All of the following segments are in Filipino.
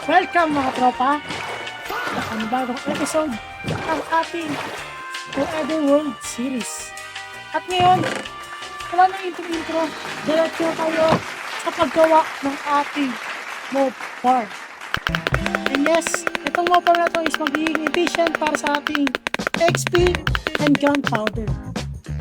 Welcome mga tropa sa panibagong episode ng ating Forever World Series. At ngayon, wala na intro, diretso tayo sa paggawa ng ating mob farm. And yes, itong mob farm na ito is magiging efficient para sa ating XP and gunpowder.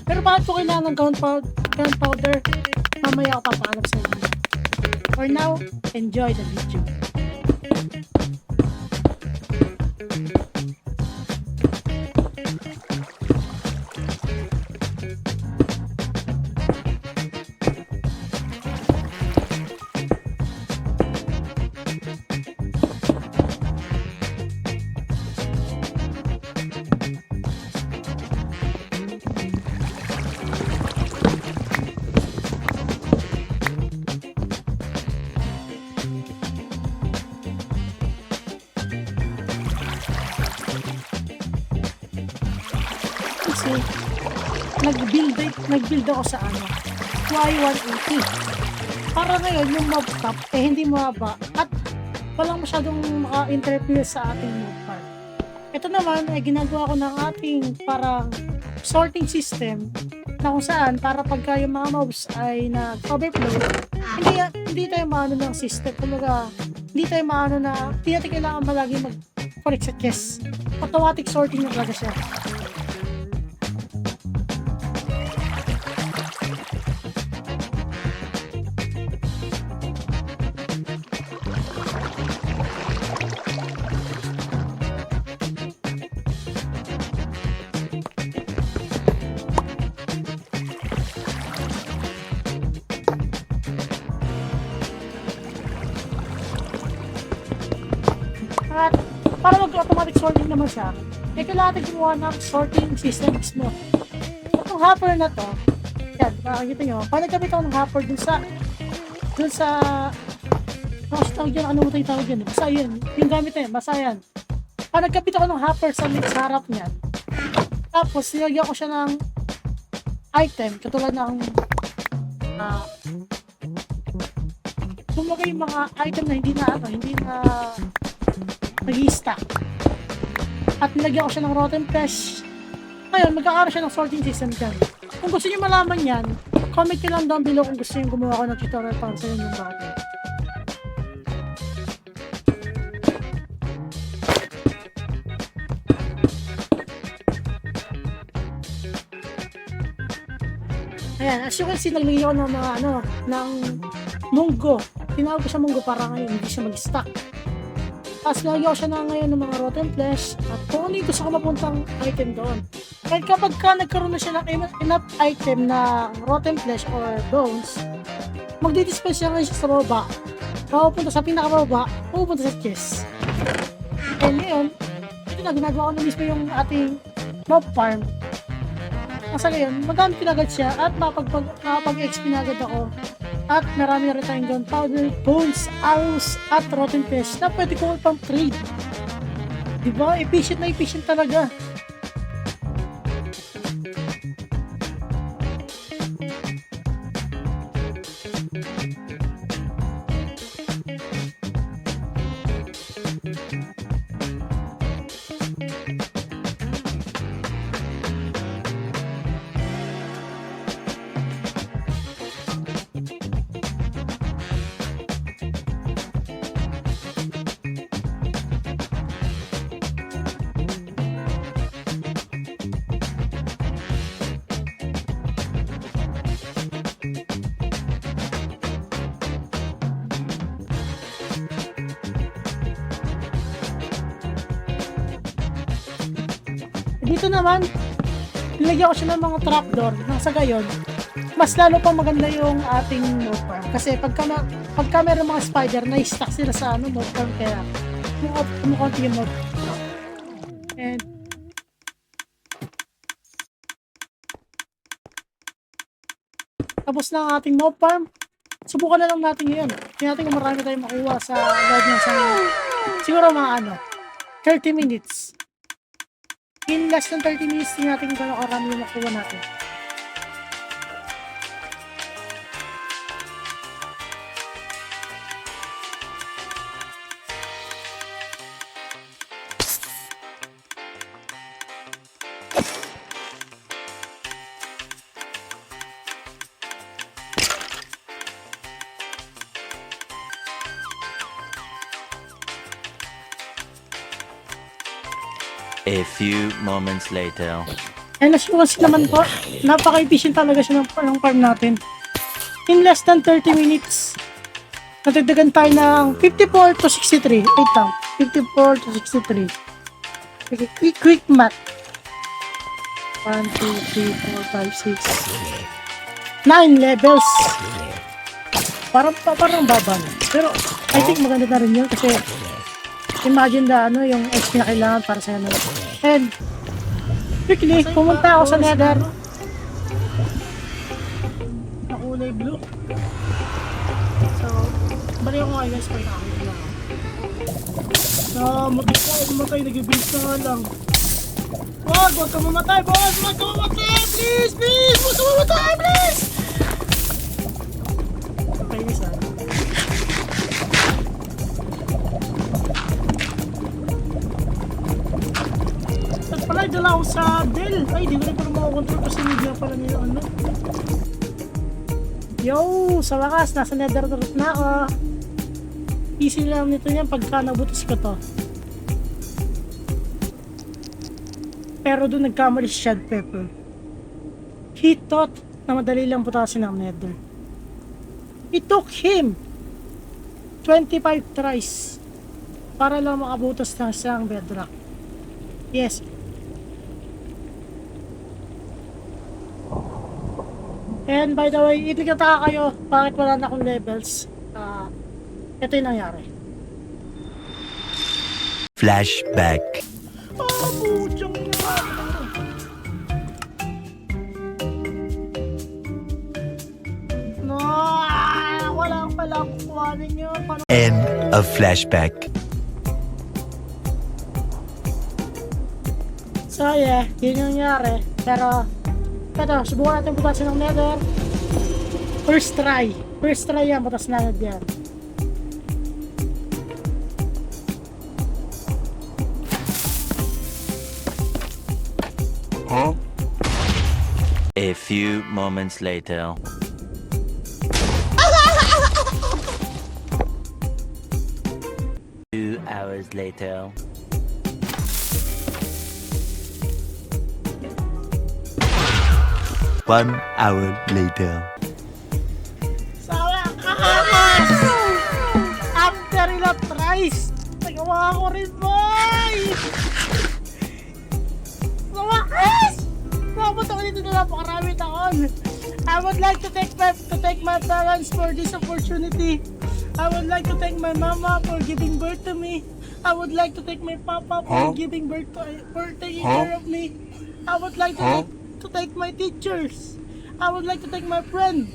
Pero bakit ko kailangan ng gunpowder? Mamaya ako papaalam sa inyo. For now, enjoy the video. Kasi nag-build ako sa Y180 para ngayon yung mob top hindi mababa at walang masyadong maka-interfere sa ating mob farm. Ito naman ay ginagawa ko ng ating parang sorting system na kung saan para pagka yung mga mobs ay nag-overflow hindi tayo maano ng system, kumbaga hindi tayo maano na hindi natin kailangan malagi mag-correct sa chest, automatic sorting na talaga siya. At para mag-automatic sorting naman siya, kailangan natin gumawa ng sorting system mismo. Itong hopper na to, yan, makikita nyo, pag nagkabit ako ng hopper dun sa tawag dyan, ano mo tayo tawag dyan, basta yun, yung gamit na yan, basta yan. Pag nagkabit ako ng hopper sa harap niyan, tapos nilagyan ko siya ng item, katulad ng kumbaga yung mga item na hindi na nag-i-stack. At nilagyan ko siya ng rotten flesh. Ngayon, magkakaroon siya ng sorting system dyan. Kung gusto nyo malaman yan, comment nyo lang down below kung gusto nyo gumawa ko ng tutorial para sa inyo yung bagay. Ayan, as you can see, naglagay ako ng mga ng munggo. Tinawag ko siya munggo para ngayon hindi siya mag-stack. Tapos nalagyan ko siya na ngayon ng mga rotten flesh at kung ano yung gusto ko mapuntang item doon. Kahit kapag nagkaroon na siya ng enough item na rotten flesh or bones, magdi-display siya ngayon sa baba. Mapupunta sa pinakababa, pupunta sa chest. And ngayon, ito na, ginagawa ko na mismo yung ating mob farm. Nasa ngayon, magamit ko na agad siya at makapag-XP na agad ako. At marami na rin tayong gunpowder, bones, arrows, at rotten flesh na pwede ko pang trade. Diba? Efficient na efficient talaga. Dito naman, nilagyan ko siya ng mga trapdoor nang sa gayon, mas lalo pang maganda yung ating mob farm. Kasi pagka meron mga spider, na-stack sila sa mob farm, kaya kumukunti yung mob. And tapos na ang ating mob farm. Subukan na lang natin ngayon. Tingnan natin kung marami tayong makuha sa loob niya sa siguro mga 30 minutes. In less than 30 minutes, tingnan natin kung gano'ng karami yung makuha natin. A few moments later. And as you can see naman po, napaka-efficient talaga siya ng farm natin. In less than 30 minutes, natagdagan tayo ng 54 to 63. Wait lang, 54 to 63. Okay, quick math. 1, 2, 3, 4, 5, 6. 9 levels. Parang baba na. Pero, I think maganda na rin yun kasi imagine na yung XP na kailangan para sa ano. And, quickly, pumunta ako sa Nether. Na kulay blue. So, balik ako ngayon guys pag nakakita lang. So, matay, nag-build na nga lang. Huwag ka mamatay, boss! Huwag ka mamatay! Please! Huwag ka mamatay, please! Okay, guys ah. At pala, dala ako sa Dell. Ay, di ko rin pala makakontrol kasi media pala nila ano. Yo! Sa wakas, nasa Nether na ako. Easy lang nito niyan pagka nabutas ko to. Pero doon nagkamali si Shad Pepper. He thought na madali lang putasin ang Nether. It took him 25 tries para lang makabutas ng isang bedrock. Yes. And by the way, itigata kayo bakit wala na akong levels. Ito yung nangyari. Flashback. Bujang nga. No, wala pala kukuhanin yun. End of flashback. So yeah, yun yung nangyari. Pero, ito, subukan natin butasin ng Nether. First try yan, butas na yan. Huh? A few moments later. 2 hours later. One hour later. Sawa kahamas! After ilang tries, nagawa ko rin, boy! Sa wakas! Nakabot ako dito na napakarami taon. I would like to thank my parents for this opportunity. I would like to thank my mama for giving birth to me. I would like to thank my papa for giving birth to, for taking care of me. I would like to thank my teachers. I would like to thank my friend.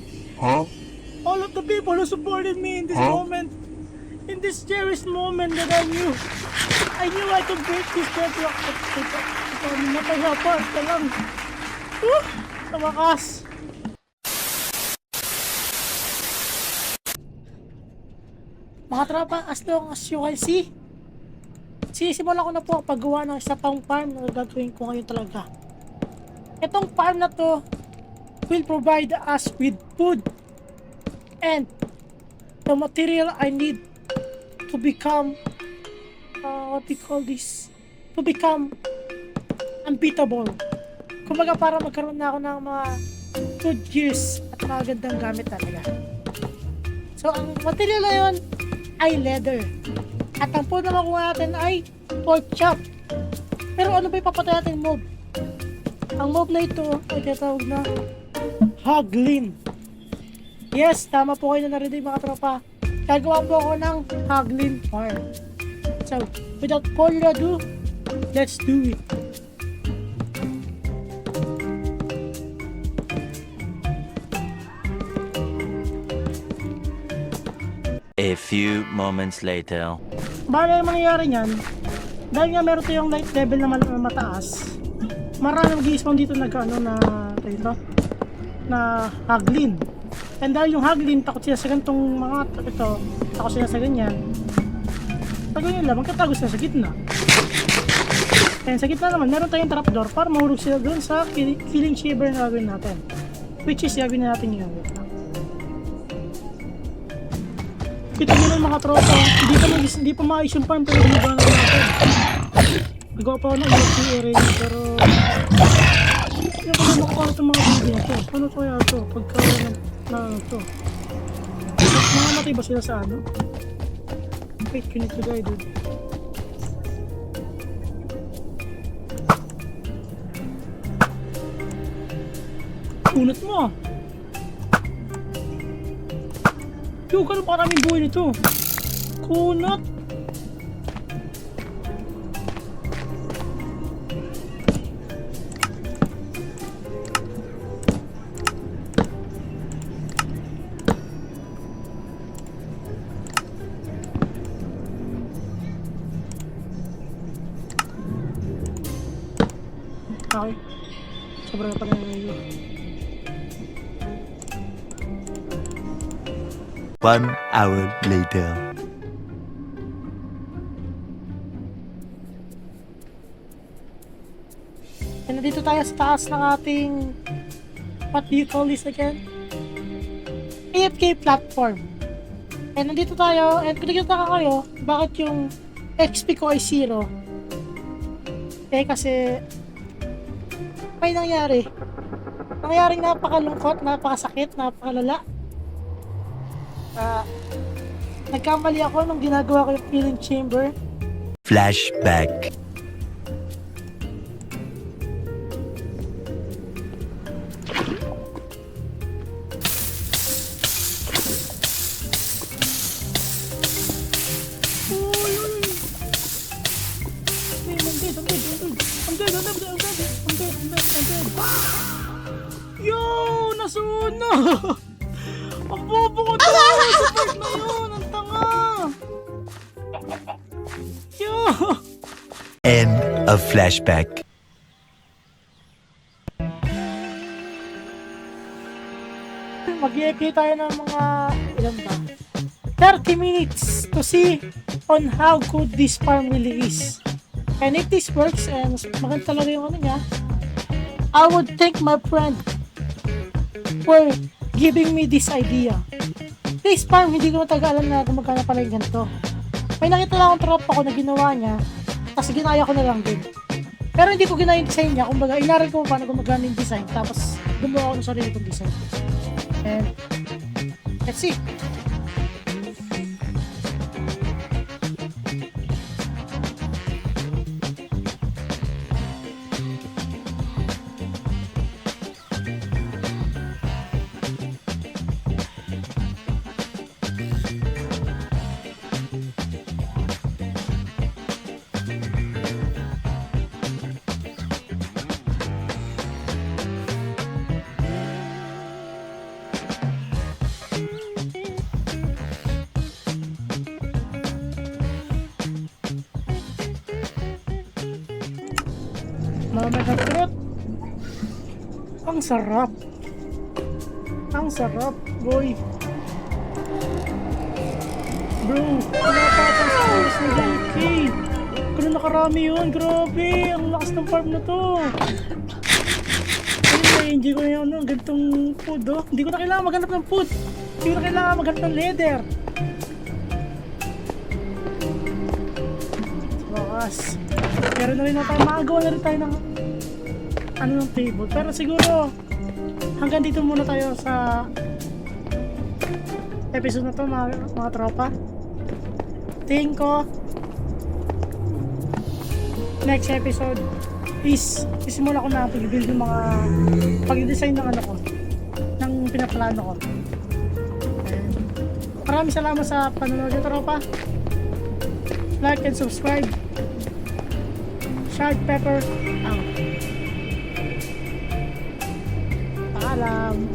All of the people who supported me in this moment. In this cherished moment that I knew I could break this bedrock. Napahapon ka lang. Sa wakas. Mga tropa, as long as you can see, sisimulan ko na po ang paggawa ng isa pang farm na gagawin ko ngayon talaga. Itong farm na to will provide us with food and the material I need to become what we call this, to become unbeatable. Kumbaga para magkaroon na ako ng mga good years at magandang gamit talaga. So ang material na yun ay leather. At ang food na makuha natin ay pork chop. Pero ano ba ipapatay natin mob? Ang mob na ito ay tinatawag na Hoglin. Yes, tama po kayo na narinig mga tropa. Gagawa po ako ng Hoglin farm. So, without further ado, let's do it. A few moments later. Bale yung mangyayari niyan, dahil nga meron tayong light level na mataas, marami mag-i-spawn dito na Hoglin. And dahil yung Hoglin, takot sila sa ganitong mga ito, takot sila sa ganyan. Pag ganyan lang, magkatago sila sa gitna. And sa gitna naman, meron tayong trapdoor para mahulog sila doon sa killing shiver na gagawin natin. Which is gagawin natin yung kita nyo lang mga tropa, hindi pa maayos yung farm pero ginagawa natin. Nagawa pa ako ng electric area pero hindi ko na makuha itong mga building ito. Ano kaya ito? Pagka na ano ito? Mamamatay ba sila sa ano? Wait, connect the guy dude. Kunat mo ah! Yo, gano'n pa karaming buhay nito? Kunat! Okay. Sobrang na pala ngayon. 1 hour later. And nandito tayo sa taas ng ating, what do you call this again? AFK platform. And nandito tayo, and kung nakita kayo, bakit yung XP ko ay 0? Kasi may nangyari. Nangyaring napakalungkot, napakasakit, napakalala. Nagkamali ako nung ginagawa ko yung healing chamber. Flashback. Yo! Nasunog! Ang bobo ko to! Sa part na yun! Ang tanga! Yo! End of flashback. Mag-i-EP tayo ng mga ilan ba? 30 minutes to see on how good this farm really is. And if this works and maganda talaga yung ano niya, I would thank my friend for giving me this idea. This farm, hindi ko matagal alam na gumagana pala yung ganito. May nakita lang akong tropa ko na ginawa niya, tapos ginaya ko na lang din. Pero hindi ko ginaya yung design niya, kumbaga inaral ko paano gumagana yung design, tapos gumawa ako ng sarili kong design. And let's see. Mega fruit. Ang sarap. Ang sarap, boy. Bro, pinapatang sa house ni JK. Ganun nakarami yun, grabe. Ang lakas ng farm na to. Anyway, hindi ko na yung ganitong food, oh. Hindi ko na kailangan maghanap ng food. Hindi ko na kailangan maghanap ng leather. Bakas. Pero na rin na tayo, makagawa na rin tayo ng ng table. Pero siguro hanggang dito muna tayo sa episode na to, mga tropa. Tingin ko next episode is isimula ko na pag-build ng mga pag-design ng ano ko, ng pinaplano ko. Maraming salamat sa panonood nyo, tropa. Like and subscribe. Shark Pepper out. Paalam.